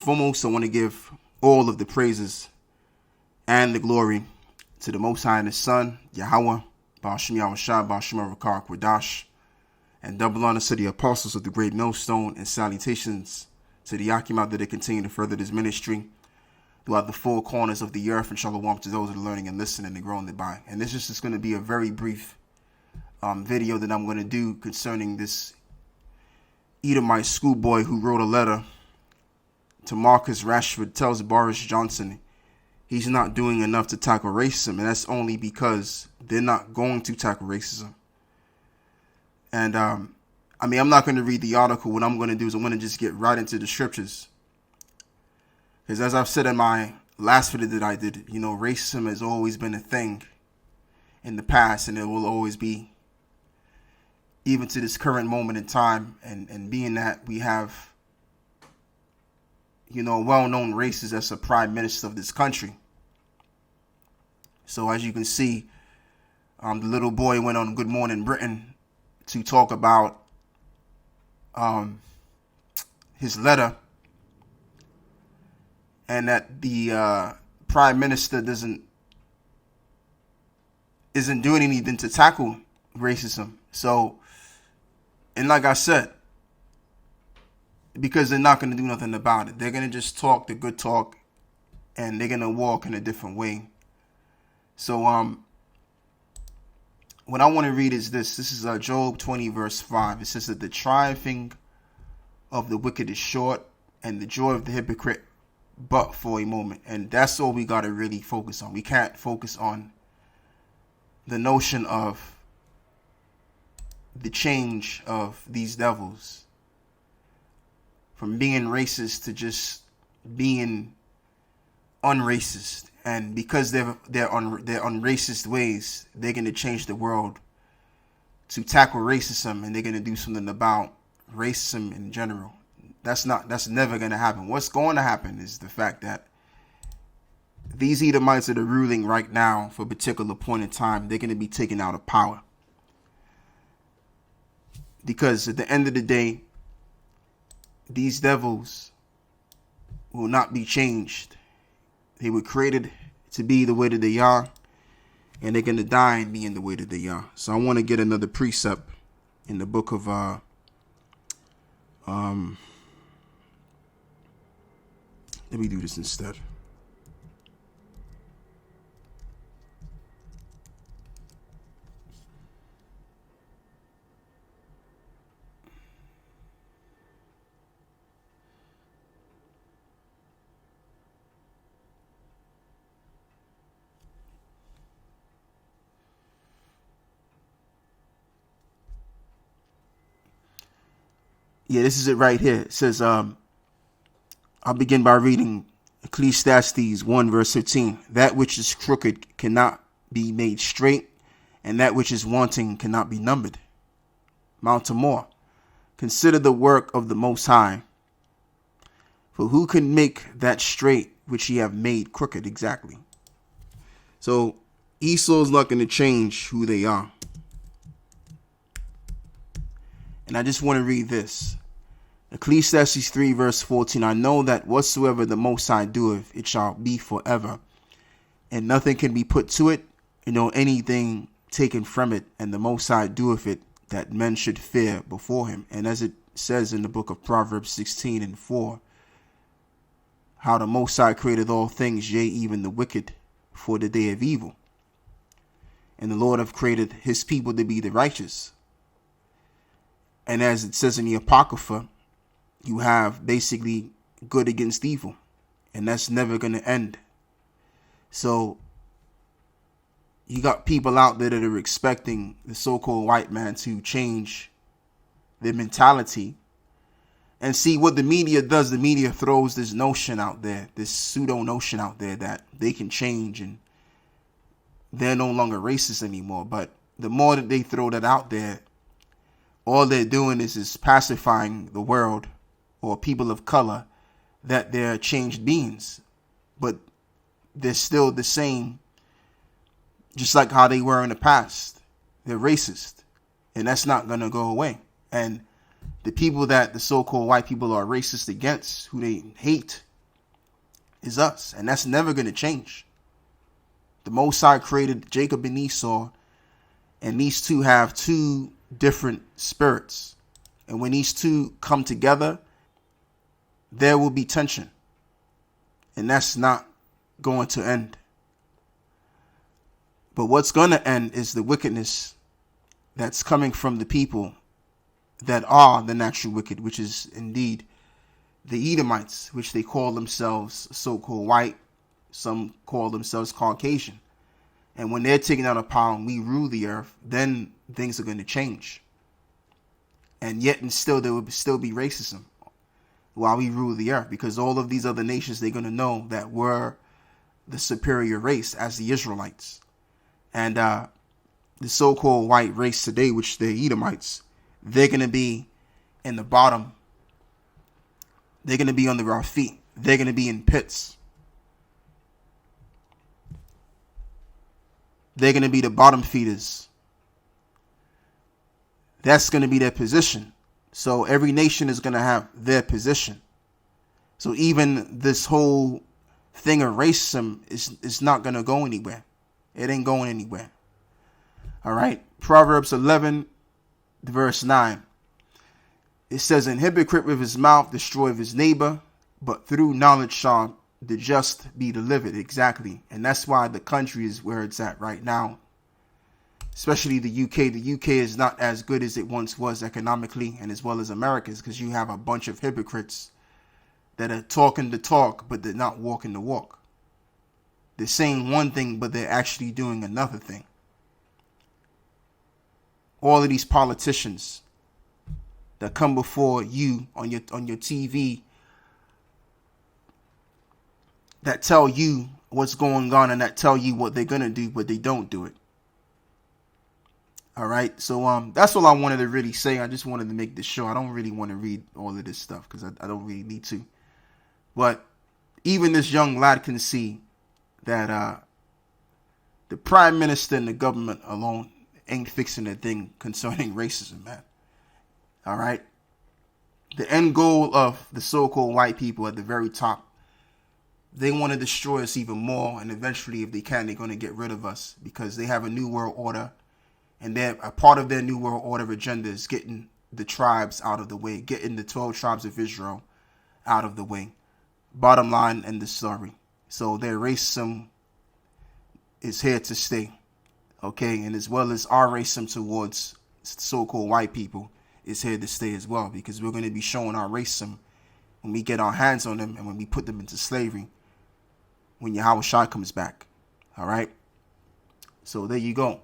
Foremost, I want to give all of the praises and the glory to the Most High and His Son, Yahweh, Ba'ashim Yahushua, Ba'ashim Rakar Kwadash, and double honor to the apostles of the great millstone, and salutations to the Yakim that they continue to further this ministry throughout the four corners of the earth, and shalom to those that are learning and listening and growing thereby. And this is just going to be a very brief video that I'm going to do concerning this Edomite schoolboy who wrote a letter to Marcus Rashford, tells Boris Johnson he's not doing enough to tackle racism, and that's only because they're not going to tackle racism. And I'm not going to read the article. What I'm going to do is I'm going to just get right into the scriptures, because as I've said in my last video that I did, racism has always been a thing in the past, and it will always be, even to this current moment in time. And being that we have well-known racist that's a prime minister of this country. So as you can see, the little boy went on Good Morning Britain to talk about his letter, and that the prime minister isn't doing anything to tackle racism. So, and like I said, because they're not going to do nothing about it. They're going to just talk the good talk, and they're going to walk in a different way. So what I want to read is this. This is Job 20 verse 5. It says that the triumphing of the wicked is short, and the joy of the hypocrite but for a moment. And that's all we got to really focus on. We can't focus on the notion of the change of these devils from being racist to just being unracist. And because they're on racist ways, they're going to change the world to tackle racism, and they're going to do something about racism in general. That's never going to happen. What's going to happen is the fact that these Edomites that are ruling right now for a particular point in time, they're going to be taken out of power. Because at the end of the day, these devils will not be changed. They were created to be the way that they are, and they're going to die and be in the way that they are. So I want to get another precept in the book of let me do this instead. Yeah, this is it right here. It says, I'll begin by reading Ecclesiastes 1 verse 15. That which is crooked cannot be made straight, and that which is wanting cannot be numbered. Mount to more. Consider the work of the Most High. For who can make that straight which ye have made crooked? Exactly. So Esau's not going to change who they are. And I just want to read this. Ecclesiastes 3 verse 14. I know that whatsoever the Most High doeth, it shall be forever, and nothing can be put to it, anything taken from it. And the Most High doeth it, that men should fear before him. And as it says in the book of Proverbs 16 and 4, how the Most High created all things, yea, even the wicked, for the day of evil. And the Lord hath created his people to be the righteous. And as it says in the Apocrypha, you have basically good against evil, and that's never going to end. So you got people out there that are expecting the so-called white man to change their mentality. And see what the media does. The media throws this notion out there, this pseudo notion out there that they can change and they're no longer racist anymore. But the more that they throw that out there, all they're doing is pacifying the world or people of color that they're changed beings. But they're still the same, just like how they were in the past. They're racist, and that's not going to go away. And the people that the so-called white people are racist against, who they hate is us. And that's never going to change. The Most High created Jacob and Esau, and these two have two different spirits. And when these two come together, there will be tension. And that's not going to end. But what's going to end is the wickedness that's coming from the people that are the natural wicked, which is indeed the Edomites, which they call themselves so-called white. Some call themselves Caucasian. And when they're taken out of power and we rule the earth, then things are going to change. And yet and still there will still be racism while we rule the earth, because all of these other nations, they're going to know that we're the superior race as the Israelites. And the so-called white race today, which the Edomites, they're going to be in the bottom. They're going to be under our feet. They're going to be in pits. They're going to be the bottom feeders. That's going to be their position. So every nation is going to have their position. So even this whole thing of racism is not going to go anywhere. It ain't going anywhere. All right. Proverbs 11, verse 9. It says, "An hypocrite with his mouth destroyeth his neighbor, but through knowledge shall the just be delivered." Exactly. And that's why the country is where it's at right now. Especially the UK. The UK is not as good as it once was economically, and as well as America's, because you have a bunch of hypocrites that are talking the talk, but they're not walking the walk. They're saying one thing, but they're actually doing another thing. All of these politicians that come before you on your TV, that tell you what's going on and that tell you what they're going to do, but they don't do it. All right. So that's all I wanted to really say. I just wanted to make this show. I don't really want to read all of this stuff because I don't really need to. But even this young lad can see that the prime minister and the government alone ain't fixing a thing concerning racism, man. All right. The end goal of the so-called white people at the very top, they want to destroy us even more. And eventually, if they can, they're going to get rid of us because they have a new world order. And they're a part of their new world order agenda is getting the tribes out of the way, getting the 12 tribes of Israel out of the way. Bottom line in the story. So their racism is here to stay. Okay. And as well as our racism towards so-called white people is here to stay as well, because we're going to be showing our racism when we get our hands on them and when we put them into slavery when Yahweh Shai comes back. All right. So there you go.